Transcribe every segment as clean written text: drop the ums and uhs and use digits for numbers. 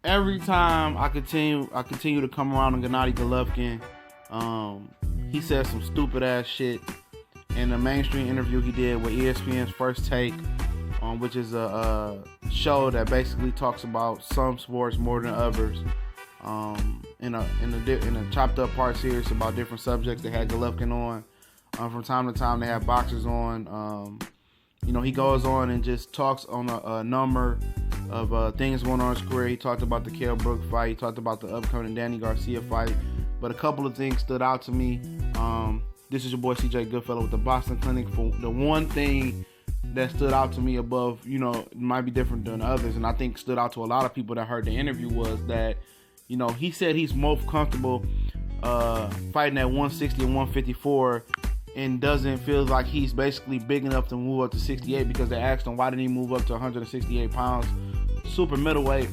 every time I continue to come around on Gennady Golovkin, he says some stupid ass shit in a mainstream interview he did with ESPN's First Take, which is a show that basically talks about some sports more than others. In a chopped up part series about different subjects. They had Golovkin on. From time to time, they have boxers on. He goes on and just talks on a number of things going on in his career. He talked about the Kell Brook fight. He talked about the upcoming Danny Garcia fight. But a couple of things stood out to me. This is your boy CJ Goodfellow with the Boston Clinic. For the one thing that stood out to me above, it might be different than others, and I think stood out to a lot of people that heard the interview, was that, he said he's most comfortable fighting at 160 and 154 and doesn't feel like he's basically big enough to move up to 68, because they asked him why didn't he move up to 168 pounds, super middleweight,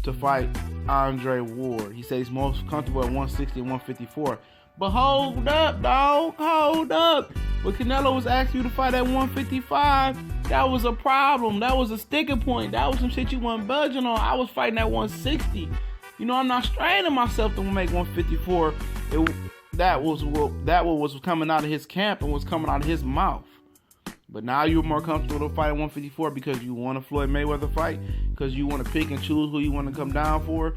to fight Andre Ward. He said he's most comfortable at 160 and 154. But hold up, dog. Hold up. When Canelo was asking you to fight at 155, that was a problem. That was a sticking point. That was some shit you weren't budging on. I was fighting at 160. I'm not straining myself to make 154. That was what was coming out of his camp and was coming out of his mouth. But now you're more comfortable to fight at 154 because you want a Floyd Mayweather fight, because you want to pick and choose who you want to come down for.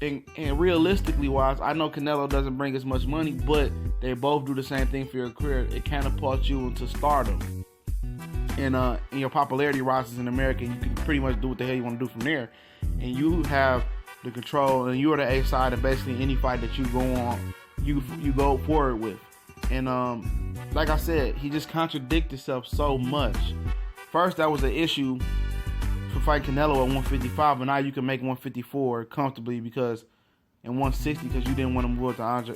And realistically wise, I know Canelo doesn't bring as much money, but they both do the same thing for your career. It catapults you into stardom, and your popularity rises in America, and you can pretty much do what the hell you want to do from there. And you have the control, and you're the A side of basically any fight that you go on, you go forward with. And like I said, he just contradicted himself so much. First, that was an issue for fighting Canelo at 155, but now you can make 154 comfortably because in 160, because you didn't want to move up to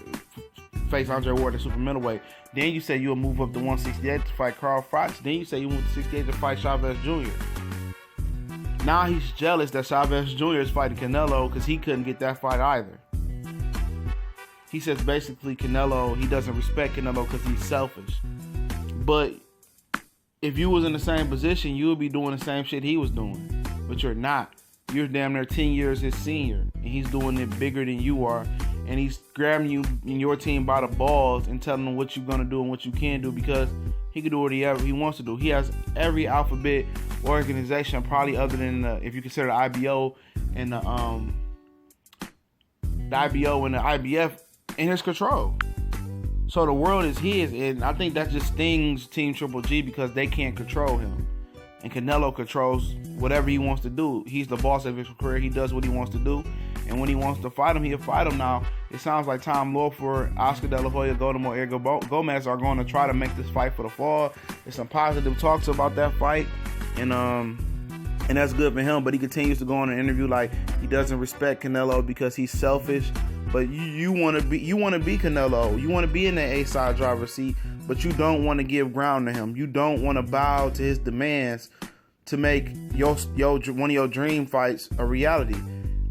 face Andre Ward at super middleweight. Then you say you'll move up to 168 to fight Carl Froch. Then you say you move to 68 to fight Chavez Jr. Now he's jealous that Chavez Jr. is fighting Canelo because he couldn't get that fight either. He says basically Canelo, he doesn't respect Canelo because he's selfish. But if you was in the same position, you would be doing the same shit he was doing. But you're not. You're damn near 10 years his senior. And he's doing it bigger than you are. And he's grabbing you and your team by the balls and telling them what you're going to do and what you can do, because he can do whatever he wants to do. He has every alphabet organization, probably other than if you consider the IBO and the IBO and the IBF, in his control. So the world is his, and I think that just stings Team Triple G because they can't control him. And Canelo controls whatever he wants to do. He's the boss of his career. He does what he wants to do. And when he wants to fight him, he'll fight him. Now, it sounds like Tom Lawford, Oscar De La Hoya, Golden Edgar Gomez are going to try to make this fight for the fall. There's some positive talks about that fight. And that's good for him. But he continues to go on an interview like he doesn't respect Canelo because he's selfish. But you want to be Canelo. You want to be in the A-side driver's seat, but you don't want to give ground to him. You don't want to bow to his demands to make one of your dream fights a reality.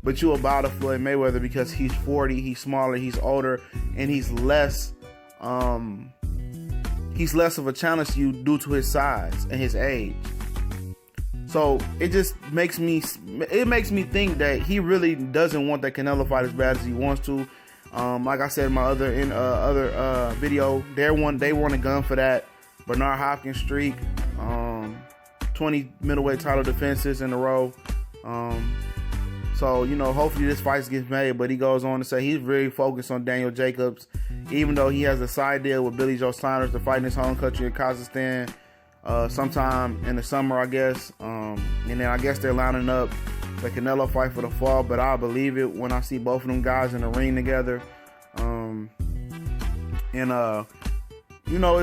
But you will bow to Floyd Mayweather because he's 40, he's smaller, he's older, and he's less of a challenge to you due to his size and his age. So it just makes me think that he really doesn't want that Canelo fight as bad as he wants to. Like I said in my other video, they want a gun for that Bernard Hopkins streak. 20 middleweight title defenses in a row. So hopefully this fight gets made. But he goes on to say he's very focused on Daniel Jacobs, even though he has a side deal with Billy Joe Saunders to fight in his home country in Kazakhstan. Sometime in the summer, I guess. And then I guess they're lining up the Canelo fight for the fall, but I'll believe it when I see both of them guys in the ring together.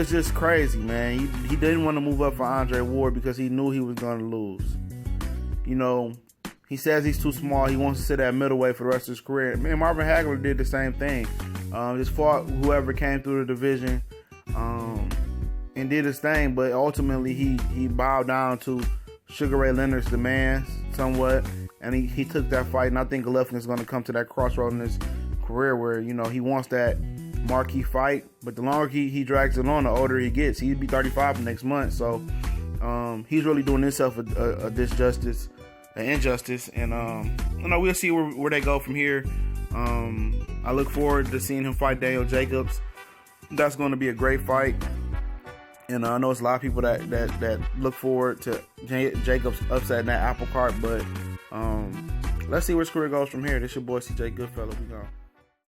It's just crazy, man. He didn't want to move up for Andre Ward because he knew he was going to lose. He says he's too small. He wants to sit at middleweight for the rest of his career. Man, Marvin Hagler did the same thing. Just fought whoever came through the division. And did his thing, but ultimately he bowed down to Sugar Ray Leonard's demands somewhat, and he took that fight. And I think Golovkin is going to come to that crossroad in his career where he wants that marquee fight, but the longer he drags it on, the older he gets. He'd be 35 next month, so he's really doing himself a disjustice. an injustice, and we'll see where they go from here. I look forward to seeing him fight Daniel Jacobs. That's going to be a great fight, and I know it's a lot of people that look forward to Jacobs upsetting that apple cart, but let's see where Screw goes from here. This your boy CJ Goodfellow. We gone.